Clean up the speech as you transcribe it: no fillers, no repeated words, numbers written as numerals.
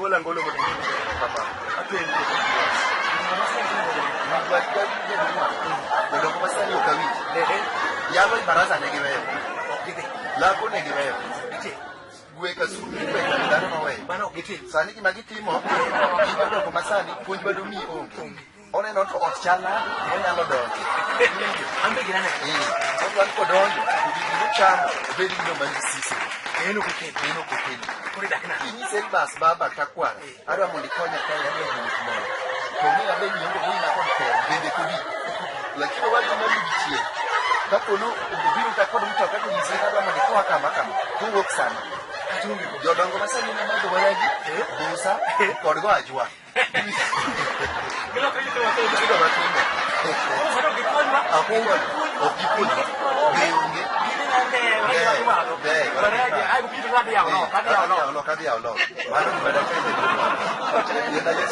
gola ngolo mo papa atende ndio kwa sasa ukawi yalo baraza negewe lako negewe gweka suru gweka ndano mawe bana ogiti sani kimagitimo ibado kwa masani puonj bado mi onge one not ochala onyalo donjo ambe girane okan ko donjo ni chamo bedi no manjisisi eno kokeni kuri dakna ni selbas baba takwa ara mondi konya kai ya ndio mmoja to ni abe nyongo ni na kwa bende kudi lakini watu mbichie kapono biru takwa mtu akati yisika kama ni kwa kama tuwok sana jodongo masani na mago walaji busa kodgo ajwa kilo kilo watu sasa ukikonywa akongo ukikonywa beunge kadi ya no maana mbele kende ndio ndio